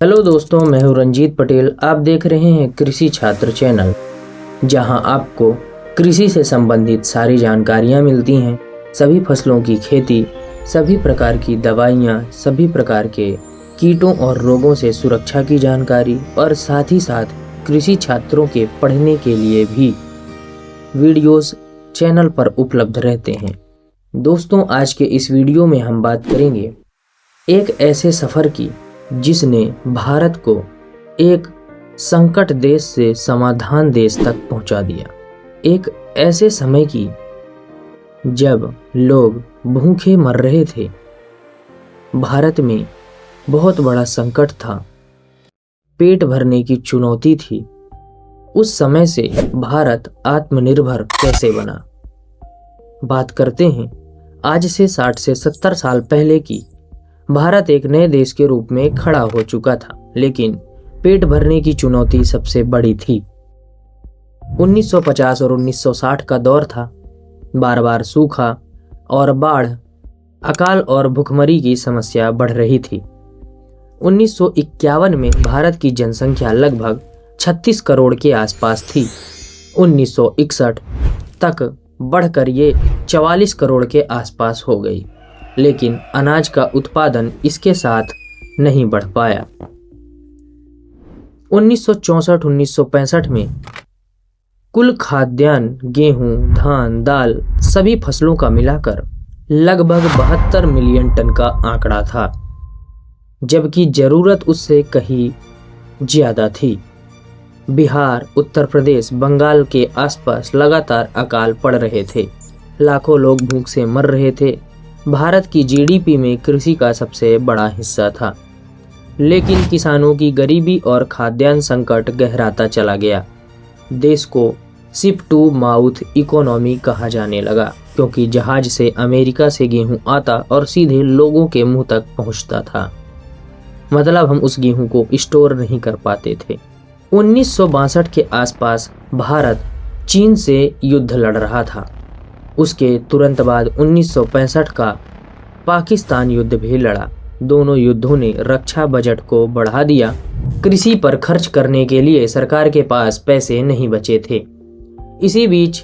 Hello दोस्तों, मैं हूं रंजीत पटेल। आप देख रहे हैं कृषि छात्र चैनल, जहां आपको कृषि से संबंधित सारी जानकारियां मिलती हैं। सभी फसलों की खेती, सभी प्रकार की दवाइयां, सभी प्रकार के कीटों और रोगों से सुरक्षा की जानकारी और साथ ही साथ कृषि छात्रों के पढ़ने के लिए भी वीडियोस चैनल पर उपलब्ध रहते हैं। दोस्तों, आज के इस वीडियो में हम बात करेंगे एक ऐसे सफ़र की जिसने भारत को एक संकट देश से समाधान देश तक पहुंचा दिया। एक ऐसे समय की जब लोग भूखे मर रहे थे, भारत में बहुत बड़ा संकट था, पेट भरने की चुनौती थी। उस समय से भारत आत्मनिर्भर कैसे बना, बात करते हैं। आज से 60 से 70 साल पहले की भारत एक नए देश के रूप में खड़ा हो चुका था, लेकिन पेट भरने की चुनौती सबसे बड़ी थी। 1950 और 1960 का दौर था। बार बार सूखा और बाढ़, अकाल और भुखमरी की समस्या बढ़ रही थी। 1951 में भारत की जनसंख्या लगभग 36 करोड़ के आसपास थी। 1961 तक बढ़कर ये 44 करोड़ के आसपास हो गई, लेकिन अनाज का उत्पादन इसके साथ नहीं बढ़ पाया। 1964-1965 में कुल खाद्यान्न, गेहूं, धान, दाल, सभी फसलों का मिलाकर लगभग 72 मिलियन टन का आंकड़ा था, जबकि जरूरत उससे कहीं ज्यादा थी। बिहार, उत्तर प्रदेश, बंगाल के आसपास लगातार अकाल पड़ रहे थे। लाखों लोग भूख से मर रहे थे। भारत की जीडीपी में कृषि का सबसे बड़ा हिस्सा था, लेकिन किसानों की गरीबी और खाद्यान्न संकट गहराता चला गया। देश को शिप टू माउथ इकोनॉमी कहा जाने लगा, क्योंकि जहाज से अमेरिका से गेहूं आता और सीधे लोगों के मुंह तक पहुंचता था। मतलब हम उस गेहूं को स्टोर नहीं कर पाते थे। 1962 के आसपास भारत चीन से युद्ध लड़ रहा था। उसके तुरंत बाद 1965 का पाकिस्तान युद्ध भी लड़ा। दोनों युद्धों ने रक्षा बजट को बढ़ा दिया। कृषि पर खर्च करने के लिए सरकार के पास पैसे नहीं बचे थे। इसी बीच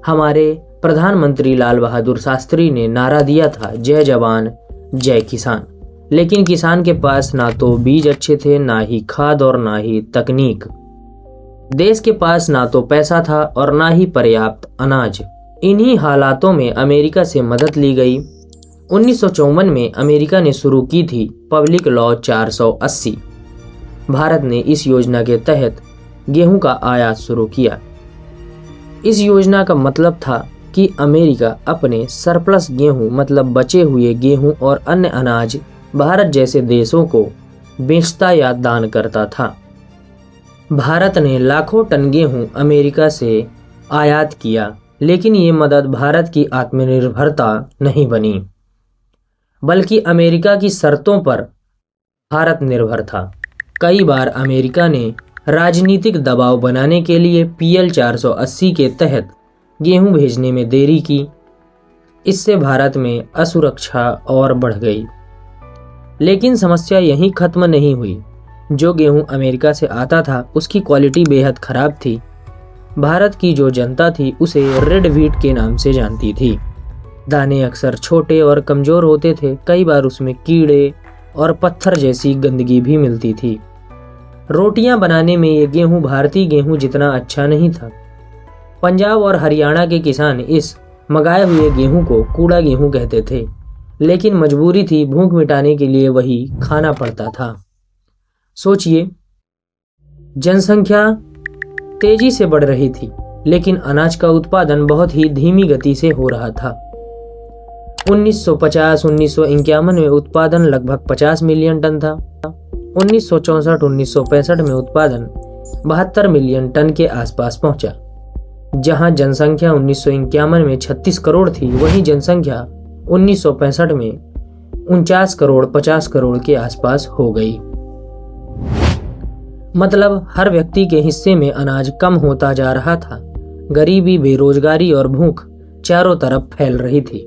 हमारे प्रधानमंत्री लाल बहादुर शास्त्री ने नारा दिया था, जय जवान जय किसान। लेकिन किसान के पास ना तो बीज अच्छे थे, ना ही खाद और ना ही तकनीक। देश के पास ना तो पैसा था और ना ही पर्याप्त अनाज। इन्हीं हालातों में अमेरिका से मदद ली गई। 1954 में अमेरिका ने शुरू की थी पब्लिक लॉ 480। भारत ने इस योजना के तहत गेहूं का आयात शुरू किया। इस योजना का मतलब था कि अमेरिका अपने सरप्लस गेहूं, मतलब बचे हुए गेहूं और अन्य अनाज, भारत जैसे देशों को बेचता या दान करता था। भारत ने लाखों टन गेहूं अमेरिका से आयात किया, लेकिन ये मदद भारत की आत्मनिर्भरता नहीं बनी, बल्कि अमेरिका की शर्तों पर भारत निर्भर था। कई बार अमेरिका ने राजनीतिक दबाव बनाने के लिए PL 480 के तहत गेहूं भेजने में देरी की। इससे भारत में असुरक्षा और बढ़ गई। लेकिन समस्या यहीं खत्म नहीं हुई। जो गेहूं अमेरिका से आता था उसकी क्वालिटी बेहद खराब थी। भारत की जो जनता थी उसे रेड व्हीट के नाम से जानती थी। दाने अक्सर छोटे और कमजोर होते थे। कई बार उसमें कीड़े और पत्थर जैसी गंदगी भी मिलती थी। रोटियां बनाने में ये गेहूं भारतीय गेहूं जितना अच्छा नहीं था। पंजाब और हरियाणा के किसान इस मंगाए हुए गेहूं को कूड़ा गेहूं कहते थे, लेकिन मजबूरी थी, भूख मिटाने के लिए वही खाना पड़ता था। सोचिए, जनसंख्या तेजी से बढ़ रही थी, लेकिन अनाज का उत्पादन बहुत ही धीमी गति से हो रहा था। 1950-1951 में उत्पादन लगभग 50 मिलियन टन था। 1964-1965 में उत्पादन 72 मिलियन टन के आसपास पहुंचा। जहां जनसंख्या 1951 में 36 करोड़ थी, वहीं जनसंख्या 1965 में 49 करोड़ 50 करोड़ के आसपास हो गई। मतलब हर व्यक्ति के हिस्से में अनाज कम होता जा रहा था। गरीबी, बेरोजगारी और भूख चारों तरफ फैल रही थी।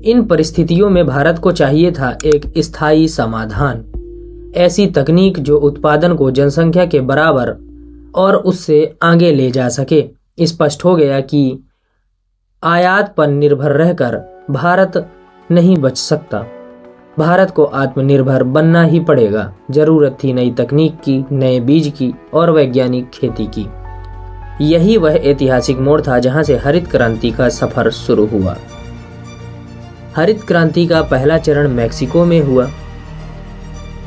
इन परिस्थितियों में भारत को चाहिए था एक स्थायी समाधान। ऐसी तकनीक जो उत्पादन को जनसंख्या के बराबर और उससे आगे ले जा सके। स्पष्ट हो गया कि आयात पर निर्भर रहकर भारत नहीं बच सकता। भारत को आत्मनिर्भर बनना ही पड़ेगा। जरूरत थी नई तकनीक की, नए बीज की और वैज्ञानिक खेती की। यही वह ऐतिहासिक मोड़ था जहां से हरित क्रांति का सफर शुरू हुआ। हरित क्रांति का पहला चरण मैक्सिको में हुआ।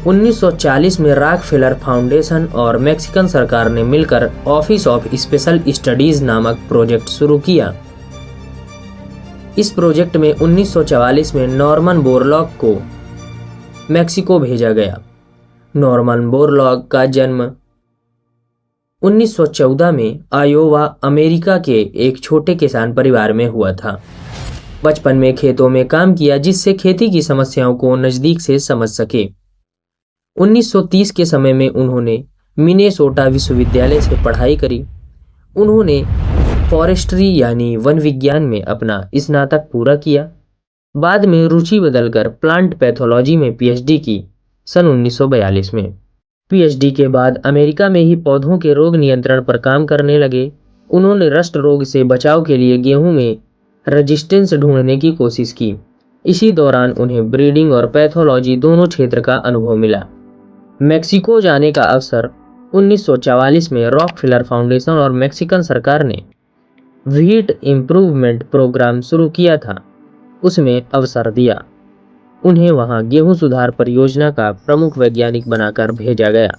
1940 में रॉकफेलर फाउंडेशन और मैक्सिकन सरकार ने मिलकर ऑफिस ऑफ स्पेशल स्टडीज नामक प्रोजेक्ट शुरू किया। इस प्रोजेक्ट में 1944 में नॉर्मन बोरलॉग को मैक्सिको भेजा गया। नॉर्मन बोरलॉग का जन्म 1914 में आयोवा, अमेरिका के एक छोटे किसान परिवार में हुआ था। बचपन में खेतों में काम किया, जिससे खेती की समस्याओं को नजदीक से समझ सके। 1930 के समय में उन्होंने मिनेसोटा विश्वविद्यालय से पढ़ाई करी। उन्होंने फॉरेस्ट्री यानी वन विज्ञान में अपना स्नातक पूरा किया। बाद में रुचि बदलकर प्लांट पैथोलॉजी में पीएचडी की सन 1942 में। पीएचडी के बाद अमेरिका में ही पौधों के रोग नियंत्रण पर काम करने लगे। उन्होंने रस्ट रोग से बचाव के लिए गेहूं में रेजिस्टेंस ढूंढने की कोशिश की। इसी दौरान उन्हें ब्रीडिंग और पैथोलॉजी दोनों क्षेत्र का अनुभव मिला। मैक्सिको जाने का अवसर 1944 में रॉकफेलर फाउंडेशन और मैक्सिकन सरकार ने व्हीट इम्प्रूवमेंट प्रोग्राम शुरू किया था, उसमें अवसर दिया। उन्हें वहां गेहूं सुधार परियोजना का प्रमुख वैज्ञानिक बनाकर भेजा गया।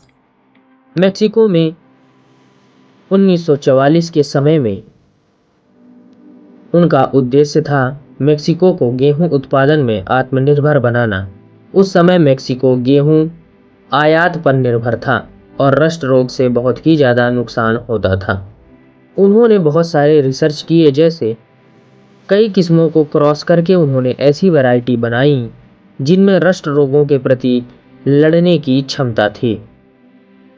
मैक्सिको में 1944 के समय में उनका उद्देश्य था मैक्सिको को गेहूं उत्पादन में आत्मनिर्भर बनाना। उस समय मैक्सिको गेहूं आयात पर निर्भर था और रस्ट रोग से बहुत ही ज़्यादा नुकसान होता था। उन्होंने बहुत सारे रिसर्च किए, जैसे कई किस्मों को क्रॉस करके उन्होंने ऐसी वैरायटी बनाई जिनमें रस्ट रोगों के प्रति लड़ने की क्षमता थी।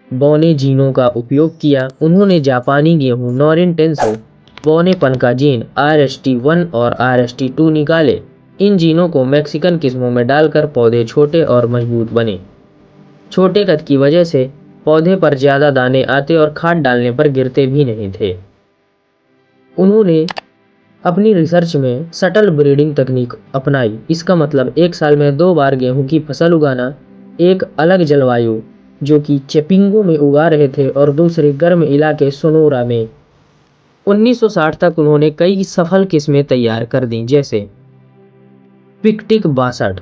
बौने जीनों का उपयोग किया। उन्होंने जापानी गेहूं नॉरिन टेंसो बौनेपन का जीन RST1 और RST2 निकाले। इन जीनों को मैक्सिकन किस्मों में डालकर पौधे छोटे और मजबूत बने। छोटे कद की वजह से पौधे पर ज़्यादा दाने आते और खाद डालने पर गिरते भी नहीं थे। उन्होंने अपनी रिसर्च में सटल ब्रीडिंग तकनीक अपनाई। इसका मतलब एक साल में 2 बार गेहूं की फसल उगाना, एक अलग जलवायु जो कि चेपिंगो में उगा रहे थे और दूसरे गर्म इलाके सोनोरा में। 1960 तक उन्होंने कई सफल किस्में तैयार कर दी, जैसे पिक्टिक 62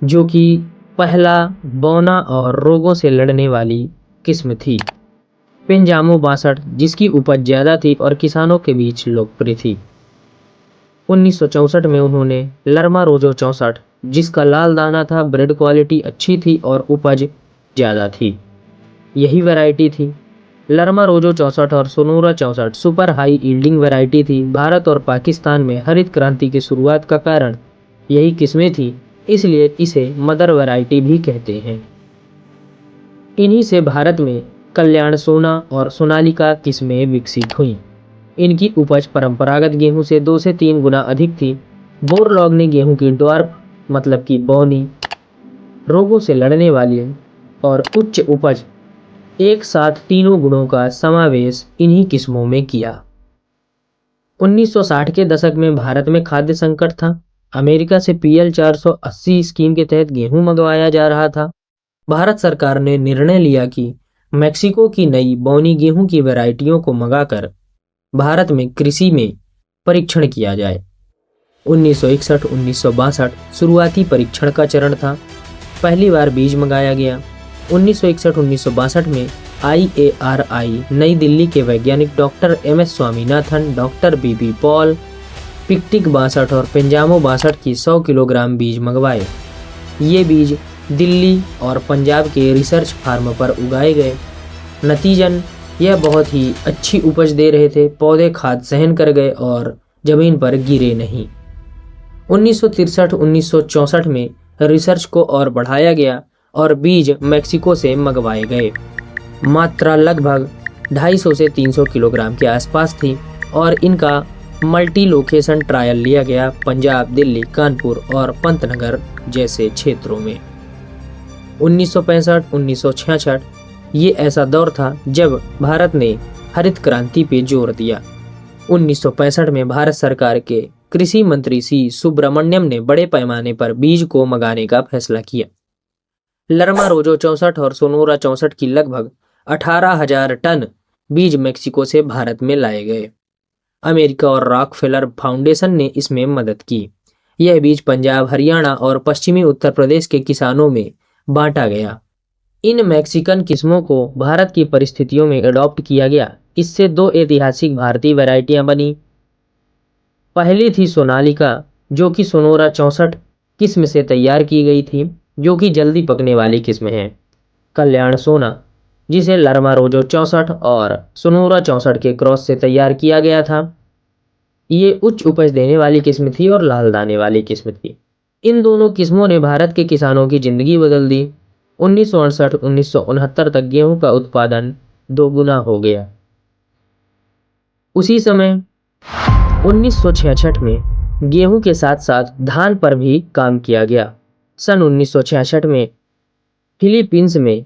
जो कि पहला बौना और रोगों से लड़ने वाली किस्म थी, पेंजामो 62 जिसकी उपज ज़्यादा थी और किसानों के बीच लोकप्रिय थी। 1964 में उन्होंने लर्मा रोजो 64 जिसका लाल दाना था, ब्रेड क्वालिटी अच्छी थी और उपज ज़्यादा थी, यही वैरायटी थी। लर्मा रोजो 64 और Sonora 64 super high yielding variety थी। भारत और पाकिस्तान में हरित क्रांति की शुरुआत का कारण यही किस्में थी, इसलिए इसे मदर वैरायटी भी कहते हैं। इन्हीं से भारत में कल्याण सोना और सोनालिका किस्में विकसित हुईं। इनकी उपज परंपरागत गेहूं से 2 से 3 गुना अधिक थी। बोरलॉग ने गेहूं की ड्वार्फ मतलब कि बौनी, रोगों से लड़ने वाली और उच्च उपज एक साथ तीनों गुणों का समावेश इन्हीं किस्मों में किया। 1960 के दशक में भारत में खाद्य संकट था। अमेरिका से PL 480 स्कीम के तहत गेहूं मंगवाया जा रहा था। भारत सरकार ने निर्णय लिया कि मैक्सिको की नई बौनी गेहूं की वैरायटियों को मंगाकर भारत में कृषि में परीक्षण किया जाए। 1961-1962 शुरुआती परीक्षण का चरण था। पहली बार बीज मंगाया गया। 1961-1962 में IARI नई दिल्ली के वैज्ञानिक doctor MS Swaminathan, doctor BB Pal, पिक्टिक 62 और पेंजामो 62 की 100 किलोग्राम बीज मंगवाए। ये बीज दिल्ली और पंजाब के रिसर्च फार्म पर उगाए गए। नतीजन यह बहुत ही अच्छी उपज दे रहे थे। पौधे खाद सहन कर गए और जमीन पर गिरे नहीं। 1963-1964 में रिसर्च को और बढ़ाया गया और बीज मैक्सिको से मंगवाए गए। मात्रा लगभग 250 से 300 किलोग्राम के आसपास थी और इनका मल्टी लोकेशन ट्रायल लिया गया पंजाब, दिल्ली, कानपुर और पंतनगर जैसे क्षेत्रों में। 1965-1966 ये ऐसा दौर था जब भारत ने हरित क्रांति पे जोर दिया। 1965 में भारत सरकार के कृषि मंत्री सी सुब्रमण्यम ने बड़े पैमाने पर बीज को मंगाने का फैसला किया। लरमा रोजो 64 और सोनोरा 64 की लगभग 18,000 टन बीज मेक्सिको से भारत में लाए गए। अमेरिका और रॉकफेलर फाउंडेशन ने इसमें मदद की। यह बीज पंजाब, हरियाणा और पश्चिमी उत्तर प्रदेश के किसानों में बांटा गया। इन मैक्सिकन किस्मों को भारत की परिस्थितियों में अडॉप्ट किया गया। इससे दो ऐतिहासिक भारतीय वैरायटियां बनी। पहली थी सोनालिका, जो कि सोनोरा 64 किस्म से तैयार की गई थी, जो कि जल्दी पकने वाली किस्म है। कल्याण सोना, जिसे लरमा रोजो 64 और सोनोरा 64 के क्रॉस से तैयार किया गया था, ये उच्च उपज देने वाली किस्म थी और लाल दाने वाली किस्म थी। इन दोनों किस्मों ने भारत के किसानों की जिंदगी बदल दी। 1968-1969 तक गेहूं का उत्पादन दोगुना हो गया। उसी समय 1966 में गेहूं के साथ साथ धान पर भी काम किया गया। सन 1966 में फिलीपींस में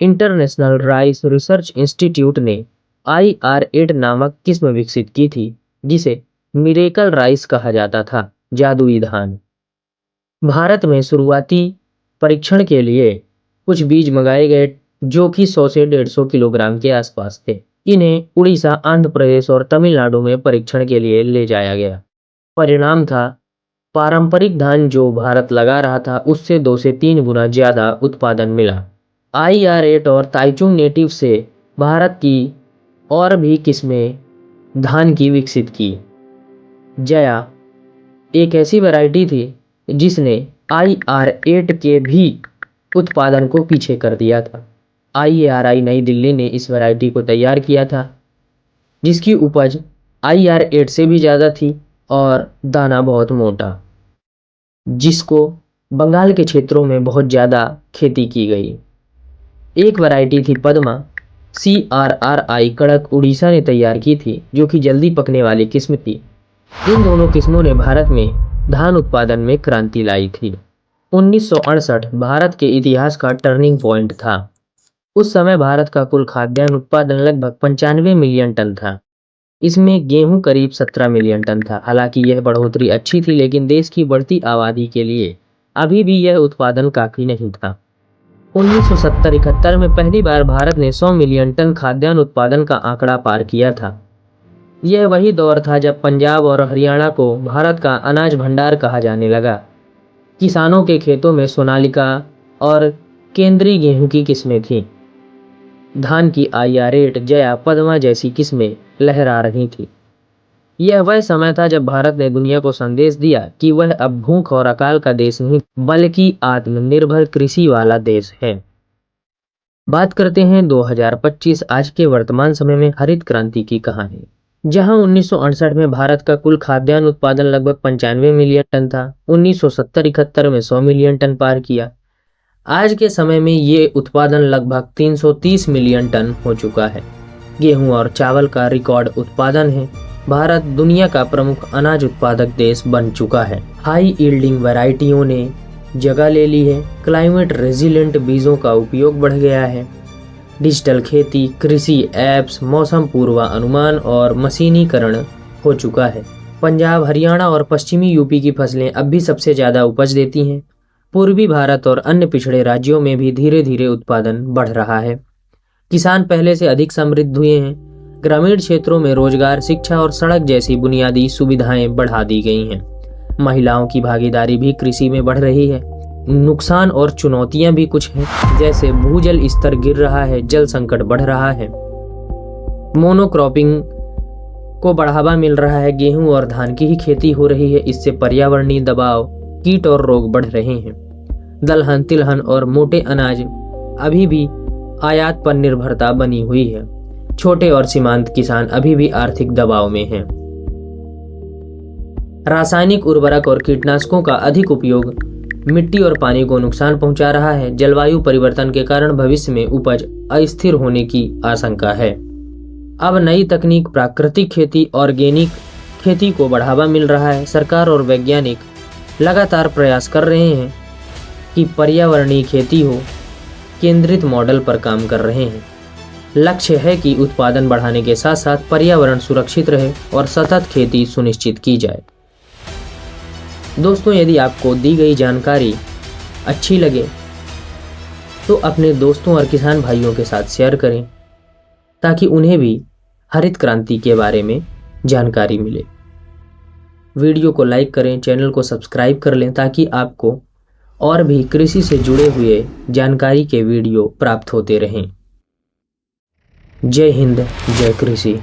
इंटरनेशनल राइस रिसर्च इंस्टीट्यूट ने IR8 नामक किस्म विकसित की थी, जिसे मिरेकल राइस कहा जाता था, जादुई धान। भारत में शुरुआती परीक्षण के लिए कुछ बीज मंगाए गए, जो कि 100 से 150 किलोग्राम के आसपास थे। इन्हें उड़ीसा, आंध्र प्रदेश और तमिलनाडु में परीक्षण के लिए ले जाया गया। परिणाम था पारंपरिक धान जो भारत लगा रहा था, उससे 2 से 3 गुना ज्यादा उत्पादन मिला। IR8 और ताइचुंग नेटिव से भारत की और भी किस्में धान की विकसित की। जया एक ऐसी वैरायटी थी जिसने IR8 के भी उत्पादन को पीछे कर दिया था। IARI नई दिल्ली ने इस वैरायटी को तैयार किया था, जिसकी उपज IR8 से भी ज़्यादा थी और दाना बहुत मोटा, जिसको बंगाल के क्षेत्रों में बहुत ज़्यादा खेती की गई। एक वैरायटी थी पद्मा, CRRI कड़क, उड़ीसा ने तैयार की थी, जो कि जल्दी पकने वाली किस्म थी। इन दोनों किस्मों ने भारत में धान उत्पादन में क्रांति लाई थी। 1968 भारत के इतिहास का टर्निंग पॉइंट था। उस समय भारत का कुल खाद्यान्न उत्पादन लगभग 95 मिलियन टन था। इसमें गेहूं करीब 17 मिलियन टन था। हालांकि यह बढ़ोतरी अच्छी थी, लेकिन देश की बढ़ती आबादी के लिए अभी भी यह उत्पादन काफी नहीं था। 1970-71 में पहली बार भारत ने 100 मिलियन टन खाद्यान्न उत्पादन का आंकड़ा पार किया था। यह वही दौर था जब पंजाब और हरियाणा को भारत का अनाज भंडार कहा जाने लगा। किसानों के खेतों में सोनालिका और केंद्रीय गेहूं की किस्में थीं। धान की IR8, जया, पद्मा जैसी किस्में लहरा रही थी। यह वह समय था जब भारत ने दुनिया को संदेश दिया कि वह अब भूख और अकाल का देश नहीं, बल्कि आत्मनिर्भर कृषि वाला देश है। बात करते हैं 2025 आज के वर्तमान समय में हरित क्रांति की कहानी। जहां 1968 में भारत का कुल खाद्यान्न उत्पादन लगभग 95 मिलियन टन था, 1970-71 में 100 मिलियन टन पार किया। आज के समय में ये उत्पादन लगभग 330 मिलियन टन हो चुका है। गेहूं और चावल का रिकॉर्ड उत्पादन है। भारत दुनिया का प्रमुख अनाज उत्पादक देश बन चुका है। हाई यील्डिंग वैरायटियों ने जगह ले ली है। क्लाइमेट रेजिलेंट बीजों का उपयोग बढ़ गया है। डिजिटल खेती, कृषि ऐप्स, मौसम पूर्वानुमान और मशीनीकरण हो चुका है। पंजाब, हरियाणा और पश्चिमी यूपी की फसलें अब भी सबसे ज़्यादा उपज देती हैं। पूर्वी भारत और अन्य पिछड़े राज्यों में भी धीरे धीरे उत्पादन बढ़ रहा है। किसान पहले से अधिक समृद्ध हुए हैं। ग्रामीण क्षेत्रों में रोजगार, शिक्षा और सड़क जैसी बुनियादी सुविधाएं बढ़ा दी गई हैं। महिलाओं की भागीदारी भी कृषि में बढ़ रही है। नुकसान और चुनौतियां भी कुछ हैं, जैसे भूजल स्तर गिर रहा है, जल संकट बढ़ रहा है, मोनोक्रॉपिंग को बढ़ावा मिल रहा है, गेहूं और धान की ही खेती हो रही है। इससे पर्यावरणीय दबाव, कीट और रोग बढ़ रहे हैं। दलहन, तिलहन और मोटे अनाज अभी भी आयात पर निर्भरता बनी हुई है। छोटे और सीमांत किसान अभी भी आर्थिक दबाव में हैं। रासायनिक उर्वरक और कीटनाशकों का अधिक उपयोग मिट्टी और पानी को नुकसान पहुंचा रहा है। जलवायु परिवर्तन के कारण भविष्य में उपज अस्थिर होने की आशंका है। अब नई तकनीक, प्राकृतिक खेती, ऑर्गेनिक खेती को बढ़ावा मिल रहा है। सरकार और वैज्ञानिक लगातार प्रयास कर रहे हैं कि पर्यावरणीय खेती हो, केंद्रित मॉडल पर काम कर रहे हैं। लक्ष्य है कि उत्पादन बढ़ाने के साथ साथ पर्यावरण सुरक्षित रहे और सतत खेती सुनिश्चित की जाए। दोस्तों, यदि आपको दी गई जानकारी अच्छी लगे तो अपने दोस्तों और किसान भाइयों के साथ शेयर करें ताकि उन्हें भी हरित क्रांति के बारे में जानकारी मिले। वीडियो को लाइक करें, चैनल को सब्सक्राइब कर लें ताकि आपको और भी कृषि से जुड़े हुए जानकारी के वीडियो प्राप्त होते रहें। जय हिंद, जय कृषि।